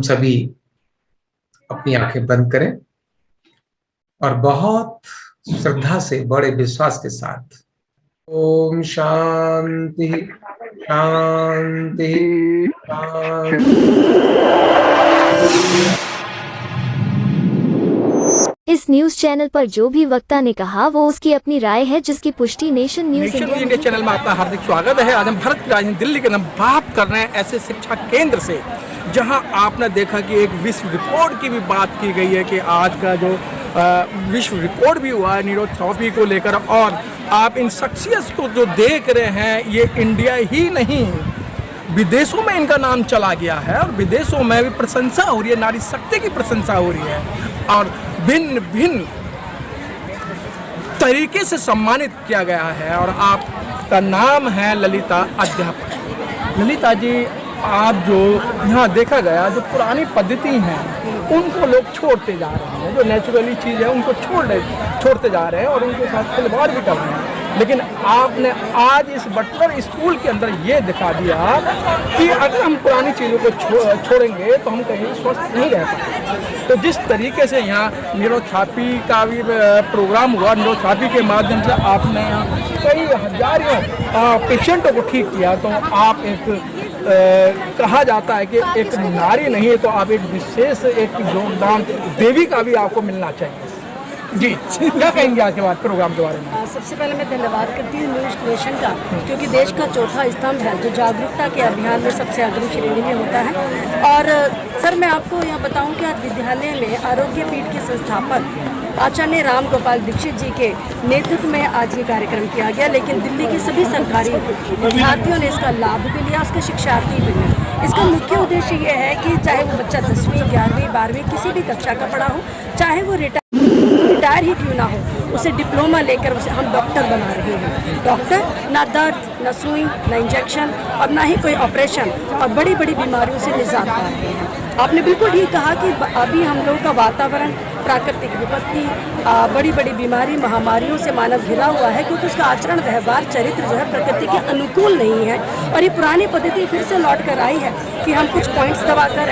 सभी अपनी आंखें बंद करें और बहुत श्रद्धा से, बड़े विश्वास के साथ ओम शांति शांति शांति। इस न्यूज चैनल पर जो भी वक्ता ने कहा वो उसकी अपनी राय है, जिसकी पुष्टि नेशन न्यूज इंडिया चैनल में आपका हार्दिक स्वागत है। आज हम भारत की राजधानी दिल्ली के अंदर बात कर रहे हैं ऐसे शिक्षा केंद्र से जहां आपने देखा कि एक विश्व रिकॉर्ड की भी बात की गई है कि आज का जो विश्व रिकॉर्ड भी हुआ है न्यूरोथेरेपी को लेकर। और आप इन शख्सियत को जो देख रहे हैं, ये इंडिया ही नहीं विदेशों में इनका नाम चला गया है और विदेशों में भी प्रशंसा हो रही है, नारी शक्ति की प्रशंसा हो रही है और भिन्न भिन्न तरीके से सम्मानित किया गया है। और आपका नाम है ललिता अध्यापक। ललिता जी, आप जो यहाँ देखा गया जो पुरानी पद्धति हैं उनको लोग छोड़ते जा रहे हैं, जो नेचुरली चीज़ है उनको छोड़ते जा रहे हैं और उनके साथ खिलवाड़ भी कर रहे हैं। लेकिन आपने आज इस बटलर स्कूल के अंदर ये दिखा दिया कि अगर हम पुरानी चीज़ों को छोड़ेंगे तो हम कहीं स्वस्थ नहीं रह पाएंगे। तो जिस तरीके से यहाँ न्यूरोथेरेपी का भी प्रोग्राम हुआ, न्यूरोथेरेपी के माध्यम से आपने यहाँ कई हजारों पेशेंटों को ठीक किया, तो आप एक कहा जाता है कि एक नारी नहीं है तो आप एक विशेष एक योगदान देवी का भी आपको मिलना चाहिए। जी, क्या कहेंगे आज के बाद प्रोग्राम के बारे में? सबसे पहले मैं धन्यवाद करती हूँ न्यूज नेशन का, क्योंकि देश का चौथा स्तंभ है जो जागरूकता के अभियान में सबसे अग्रिम श्रेणी में होता है। और सर, मैं आपको यह बताऊं कि आज विद्यालय में आरोग्य पीठ के संस्थापक आचार्य राम गोपाल दीक्षित जी के नेतृत्व में आज ये कार्यक्रम किया गया। लेकिन दिल्ली के सभी सरकारी विद्यार्थियों ने इसका लाभ भी लिया, उसके शिक्षार्थी भी लिया। इसका मुख्य उद्देश्य ये है कि चाहे वो बच्चा 10वीं 11वीं 12वीं किसी भी कक्षा का पढ़ा हो, चाहे वो रिटायर ही क्यों ना हो, उसे डिप्लोमा लेकर उसे हम डॉक्टर बना रहे हैं। डॉक्टर ना दर्द, ना सुई, ना इंजेक्शन और ना ही कोई ऑपरेशन और बड़ी बड़ी बीमारियों से निजात पा रहे हैं। आपने बिल्कुल ठीक कहा कि अभी हम लोगों का वातावरण, प्राकृतिक विपत्ति, बड़ी बड़ी बीमारी, महामारियों से मानव घिरा हुआ है, क्योंकि उसका आचरण, व्यवहार, चरित्र जो है प्रकृति के अनुकूल नहीं है। और ये पुरानी पद्धति फिर से लौट कर आई है कि हम कुछ पॉइंट्स दबाकर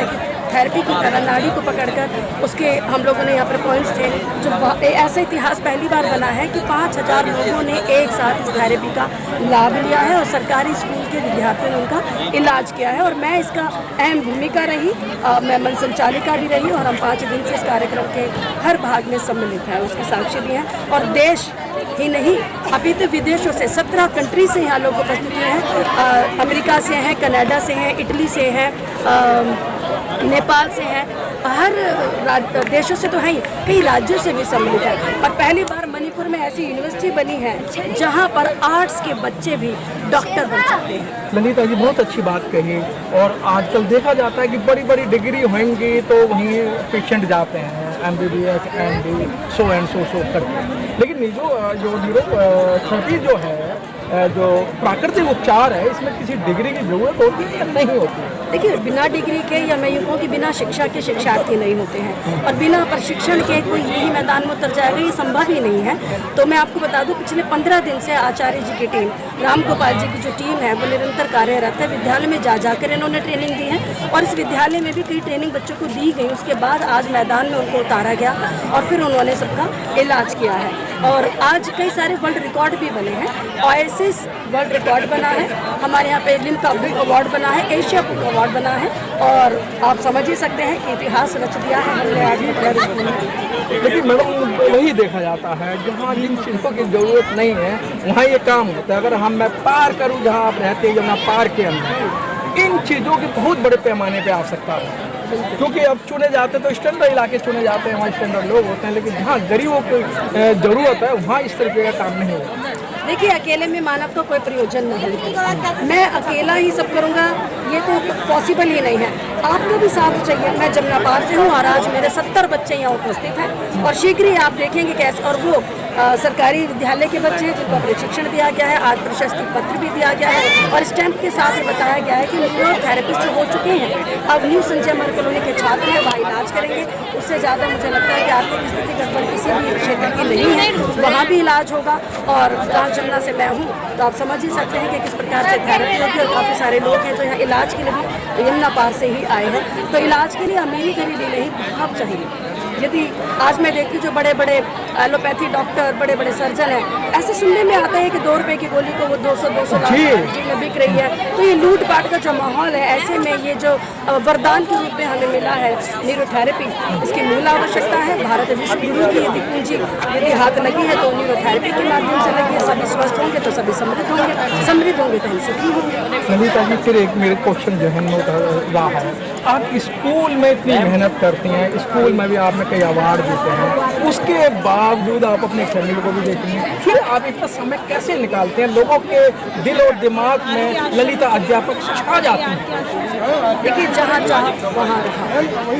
थेरेपी की तरह नाड़ी को पकड़कर उसके हम लोगों ने यहाँ पर पॉइंट्स थे। जो ऐसा इतिहास पहली बार बना है कि 5000 लोगों ने एक साथ इस थेरेपी का लाभ लिया है और सरकारी स्कूल के विद्यार्थियों ने उनका इलाज किया है। और मैं इसका अहम भूमिका रही, मैं मंच संचालिका भी रही और हम 5 दिन से इस कार्यक्रम के हर भाग में सम्मिलित हैं, उसकी साक्षी भी हैं। और देश ही नहीं, अभी तो विदेशों से 17 कंट्री से यहाँ लोग उपस्थित हुए हैं। अमेरिका से हैं, कनाडा से हैं, इटली से हैं, नेपाल से है, हर देशों से तो है ही, कई राज्यों से भी सम्मिलित है। और पहली बार मणिपुर में ऐसी यूनिवर्सिटी बनी है जहां पर आर्ट्स के बच्चे भी डॉक्टर बन सकते हैं। ललिता जी, बहुत अच्छी बात कही। और आजकल देखा जाता है कि बड़ी बड़ी डिग्री होंगी तो वहीं पेशेंट जाते हैं, MBBS, MD, so and so करके। लेकिन जो न्यूरोथेरेपी जो है, जो प्राकृतिक उपचार है, इसमें किसी डिग्री की जरूरत होती है या नहीं होती है? देखिए, बिना डिग्री के या मैं यूँ कहूँ कि बिना शिक्षा के शिक्षार्थी नहीं होते हैं और बिना प्रशिक्षण के कोई यही मैदान में उतर जाएगा, ये संभव ही नहीं है। तो मैं आपको बता दूं, पिछले 15 दिन से आचार्य जी की टीम, राम गोपाल जी की जो टीम है वो निरंतर कार्यरत है। विद्यालय में जाकर इन्होंने ट्रेनिंग दी है और इस विद्यालय में भी कई ट्रेनिंग बच्चों को दी गई। उसके बाद आज मैदान में उनको उतारा गया और फिर उन्होंने सबका इलाज किया है। और आज कई सारे वर्ल्ड रिकॉर्ड भी बने हैं। ओएसिस वर्ल्ड रिकॉर्ड बना है, हमारे यहाँ पे लिम्का बुक अवार्ड बना है, एशिया बुक अवार्ड बना है। और आप समझ ही सकते हैं कि इतिहास रच दिया है हमने आज में। लेकिन मैडम, वही देखा जाता है जहाँ जिन चीज़ों की ज़रूरत नहीं है वहाँ ये काम होता है। अगर मैं पार करूँ जहाँ आप रहते हैं, जहाँ पार के अंदर इन चीज़ों की बहुत बड़े पैमाने पर आवश्यकता है, क्योंकि अब चुने जाते तो स्टैंडर्ड इलाके चुने जाते हैं, वहाँ स्टैंडर्ड लोग होते हैं। लेकिन जहाँ गरीबों की ज़रूरत है वहाँ इस तरीके का काम नहीं होता। देखिए, अकेले में मानव का कोई प्रयोजन नहीं है। मैं अकेला ही सब करूँगा ये तो पॉसिबल ही नहीं है, आपका भी साथ चाहिए। मैं जमुना पार से हूँ और आज मेरे 70 बच्चे यहाँ उपस्थित हैं और शीघ्र ही आप देखेंगे कैसे। और वो सरकारी विद्यालय के बच्चे हैं जिनको प्रशिक्षण दिया गया है, आज प्रशस्ति पत्र भी दिया गया है और स्टैंप के साथ ये बताया गया है कि न्यूरोथेरेपिस्ट हो चुके हैं, अब न्यू संजय मर कॉलोनी के छात्र हैं, वहाँ इलाज करेंगे। उससे ज़्यादा मुझे लगता है कि आर्थिक स्थिति गड़बड़ किसी भी क्षेत्र की नहीं है, वहाँ भी इलाज होगा। और जहाँ जमुना से मैं हूँ तो आप समझ ही सकते हैं कि किस प्रकार से थेरेपी होगी और काफ़ी सारे लोग हैं जो यहाँ इलाज के लिए भी यमुना पार से ही आए हैं। तो इलाज के लिए अमीरी गरीबी नहीं, बहुत चाहिए। यदि आज मैं देखती हूँ जो बड़े बड़े एलोपैथी डॉक्टर, बड़े बड़े सर्जन हैं, ऐसे सुनने में आता है कि 2 रुपए की गोली को वो 200 लाख में बिक रही है। तो ये लूट पाट का जो माहौल है, ऐसे में ये जो वरदान के रूप में हमें मिला है न्यूरोथेरेपी, इसकी मूल आवश्यकता है। भारत विश्व गुरु की यदि पूंजी यदि हाथ लगी है तो न्यूरोथेरेपी के माध्यम से लगी है। सभी स्वस्थ होंगे तो सभी समृद्ध होंगे, समृद्ध होंगे तो हम सुखी होंगे। ललिता जी, फिर एक मेरे क्वेश्चन जहन में रहा है, आप स्कूल में इतनी मेहनत करती हैं, स्कूल में भी आपने कई अवार्ड जीते हैं, उसके बावजूद आप अपनी फैमिली को भी देखती हैं, फिर आप इतना समय कैसे निकालते हैं? लोगों के दिल और दिमाग में ललिता अध्यापक छा जाती हैं। देखिए, जहाँ चाह वहाँ रहा,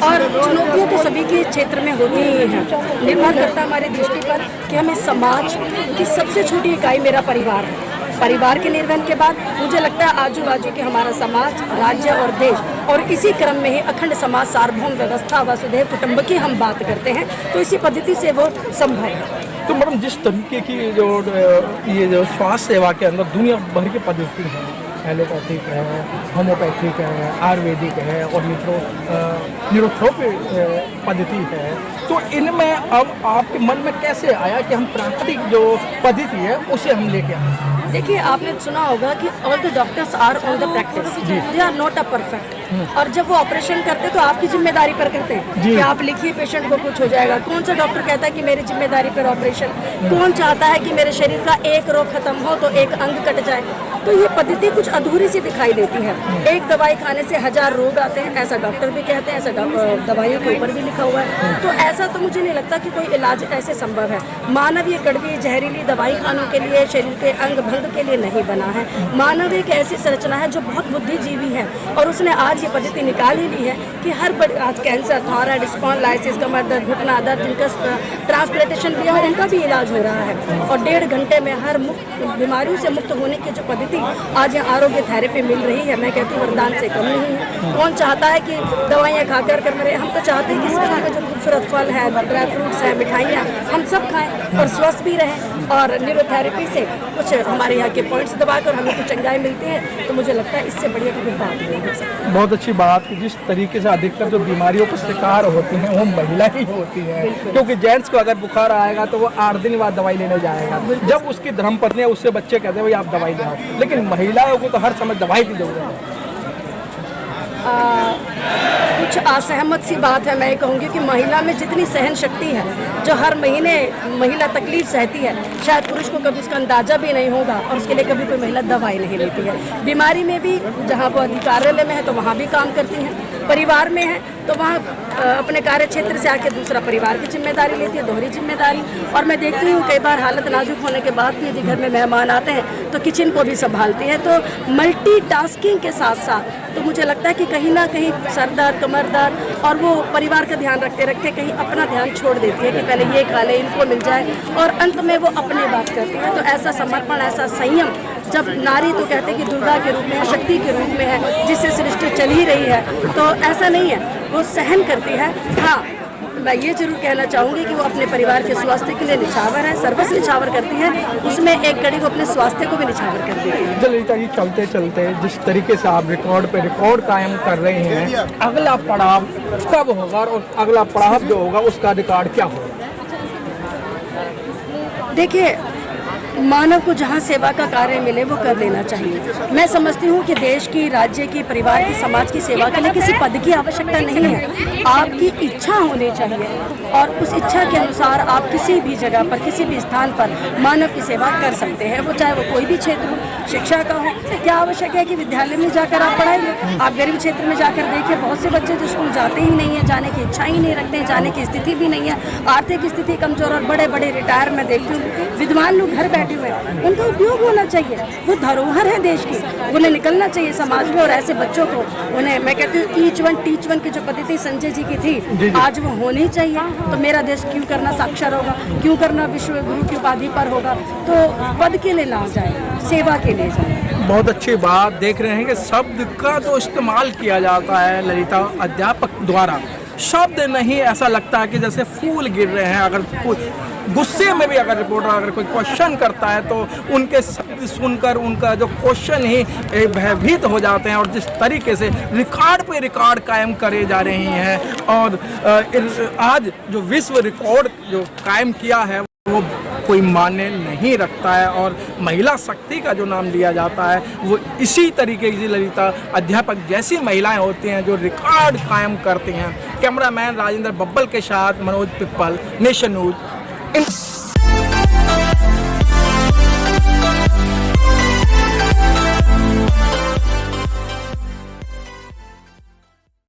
और चुनौतियाँ तो सभी के क्षेत्र में होती ही हैं। निर्भर करता हमारी दृष्टि पर कि हमें समाज की सबसे छोटी इकाई मेरा परिवार है। परिवार के निर्वहन के बाद मुझे लगता है आजू बाजू के हमारा समाज, राज्य और देश, और इसी क्रम में ही अखंड समाज, सार्वभौम व्यवस्था, वसुधैव कुटुंब की हम बात करते हैं, तो इसी पद्धति से वो संभव है। तो मैडम, जिस तरीके की ये जो स्वास्थ्य सेवा के अंदर दुनिया भर की पद्धति है, एलोपैथिक है, होम्योपैथिक है, आयुर्वेदिक है और न्यूरोथेरेपी पद्धति है, तो इनमें अब आपके मन में कैसे आया कि हम प्राकृतिक जो पद्धति है उसे हम लेके आए? देखिए, आपने सुना होगा कि all the doctors are on the practice, they are not a perfect. और जब वो ऑपरेशन करते हैं तो आपकी जिम्मेदारी पर करते हैं कि आप लिखिए पेशेंट को कुछ हो जाएगा। कौन सा डॉक्टर कहता है कि मेरी जिम्मेदारी पर ऑपरेशन? कौन चाहता है कि मेरे शरीर का एक रोग खत्म हो तो एक अंग कट जाए? तो ये पद्धति कुछ अधूरी सी दिखाई देती है। एक दवाई खाने से 1000 रोग आते हैं, ऐसा डॉक्टर भी कहते हैं, ऐसा दवाइयों के ऊपर भी लिखा हुआ है। तो ऐसा तो मुझे नहीं लगता कि कोई इलाज ऐसे संभव है। मानव ये कड़वी जहरीली दवाई खानों के लिए, शरीर के अंग भंग के लिए नहीं बना है। मानव एक ऐसी संरचना है जो बहुत बुद्धिजीवी है, और उसने आज ये पद्धति निकाल ही ली है कि हर बड़े, आज कैंसर, थायराइड, स्पॉन्डिलाइटिस, कमर दर्द, घुटना दर्द, जिनका ट्रांसप्लांटेशन किया है उनका भी इलाज हो रहा है। और 1.5 घंटे में हर बीमारियों से मुक्त होने की जो पद्धति आज यहाँ आरोग्य थेरेपी मिल रही है, मैं कहती हूँ वरदान से कम नहीं है। कौन चाहता है कि दवाइयाँ खाकर कर मरे? हम तो चाहते हैं कि इसके में जो खूबसूरत फल है, ड्राई फ्रूट्स हैं, मिठाइयाँ, हम सब खाएं और स्वस्थ भी रहें। और न्यूरोथेरेपी से कुछ हमारे यहाँ के पॉइंट्स दबाकर हमें कुछ चंगाई मिलती है, तो मुझे लगता है इससे बढ़िया कोई बात नहीं हो सकती। बहुत अच्छी बात कि जिस तरीके से अधिकतर जो बीमारियों का शिकार होती हैं वो महिला ही होती है, क्योंकि जेंट्स को अगर बुखार आएगा तो वो 8 दिन बाद दवाई लेने जाएगा। जब उसकी धर्मपत्नी है उससे बच्चे कहते हैं भाई आप दवाई ले आओ, लेकिन महिलाओं को तो हर समय दवाई की जरूरत है। कुछ असहमत सी बात है। मैं कहूँगी कि महिला में जितनी सहन शक्ति है, जो हर महीने महिला तकलीफ सहती है, शायद पुरुष को कभी उसका अंदाजा भी नहीं होगा, और उसके लिए कभी कोई महिला दवाई नहीं लेती है। बीमारी में भी जहाँ वो अधिकार्यालय में है तो वहाँ भी काम करती हैं, परिवार में है तो वहाँ अपने कार्य क्षेत्र से आके दूसरा परिवार की जिम्मेदारी लेती है, दोहरी जिम्मेदारी। और मैं देखती हूँ कई बार हालत नाजुक होने के बाद भी यदि घर में मेहमान आते हैं तो किचन को भी संभालती है। तो मल्टीटास्किंग के साथ साथ तो मुझे लगता है कि कहीं ना कहीं सर दर्द, कमर दर्द, और वो परिवार का ध्यान रखते रखते कहीं अपना ध्यान छोड़ देती है कि पहले ये खा ले, इनको मिल जाए, और अंत में वो अपनी बात करती है। तो ऐसा समर्पण, ऐसा संयम, जब नारी तो कहते हैं कि दुर्गा के रूप में है, शक्ति के रूप में है, जिससे सृष्टि चल ही रही है, तो ऐसा नहीं है, वो सहन करती है। हाँ, मैं ये जरूर कहना चाहूँगी कि वो अपने परिवार के स्वास्थ्य के लिए निछावर है, सर्वस्व निछावर करती है, उसमें एक कड़ी को अपने स्वास्थ्य को भी निछावर कर देती है। ललिता जी, चलते चलते जिस तरीके से आप रिकॉर्ड पे रिकॉर्ड कायम कर रहे हैं, अगला पड़ाव कब होगा और अगला पड़ाव जो होगा उसका रिकॉर्ड क्या होगा? देखिए, मानव को जहाँ सेवा का कार्य मिले वो कर लेना चाहिए। मैं समझती हूँ कि देश की, राज्य की, परिवार की, समाज की सेवा के लिए किसी पद की आवश्यकता नहीं है। आपकी इच्छा होनी चाहिए, और उस इच्छा के अनुसार आप किसी भी जगह पर, किसी भी स्थान पर मानव की सेवा कर सकते हैं, वो चाहे वो कोई भी क्षेत्र हो, शिक्षा का हो। क्या आवश्यक है कि विद्यालय में जाकर आप पढ़ाइए? आप गरीब क्षेत्र में जाकर देखिए, बहुत से बच्चे जो स्कूल जाते ही नहीं है, जाने की इच्छा ही नहीं रखते हैं, जाने की स्थिति भी नहीं है, आर्थिक स्थिति कमजोर, और बड़े बड़े रिटायर मैं देखती हूँ विद्वान लोग घर बैठे इनिशिएटिव है उनका उपयोग होना चाहिए। वो धरोहर है देश की, उन्हें निकलना चाहिए समाज में। और ऐसे बच्चों को उन्हें, मैं कहती हूँ ईच वन टीच वन की जो पद्धति संजय जी की थी, आज वो होनी चाहिए। तो मेरा देश क्यों करना साक्षर होगा, क्यों करना विश्व गुरु की उपाधि पर होगा। तो पद के लिए ना जाए, सेवा के लिए जाए। बहुत अच्छी बात। देख रहे हैं कि शब्द का जो इस्तेमाल किया जाता है ललिता अध्यापक द्वारा, शब्द नहीं, ऐसा लगता है कि जैसे फूल गिर रहे हैं। अगर कोई गुस्से में भी अगर रिपोर्टर अगर कोई क्वेश्चन करता है तो उनके शब्द सुनकर उनका जो क्वेश्चन ही भयभीत हो जाते हैं। और जिस तरीके से रिकॉर्ड पे रिकॉर्ड कायम करे जा रही हैं और आज जो विश्व रिकॉर्ड जो कायम किया है वो कोई मान्य नहीं रखता है। और महिला शक्ति का जो नाम लिया जाता है वो इसी तरीके की ललिता अध्यापक जैसी महिलाएं होती हैं जो रिकॉर्ड कायम करती हैं। कैमरामैन राजेंद्र बब्बल के साथ मनोज पिप्पल, नेशन न्यूज।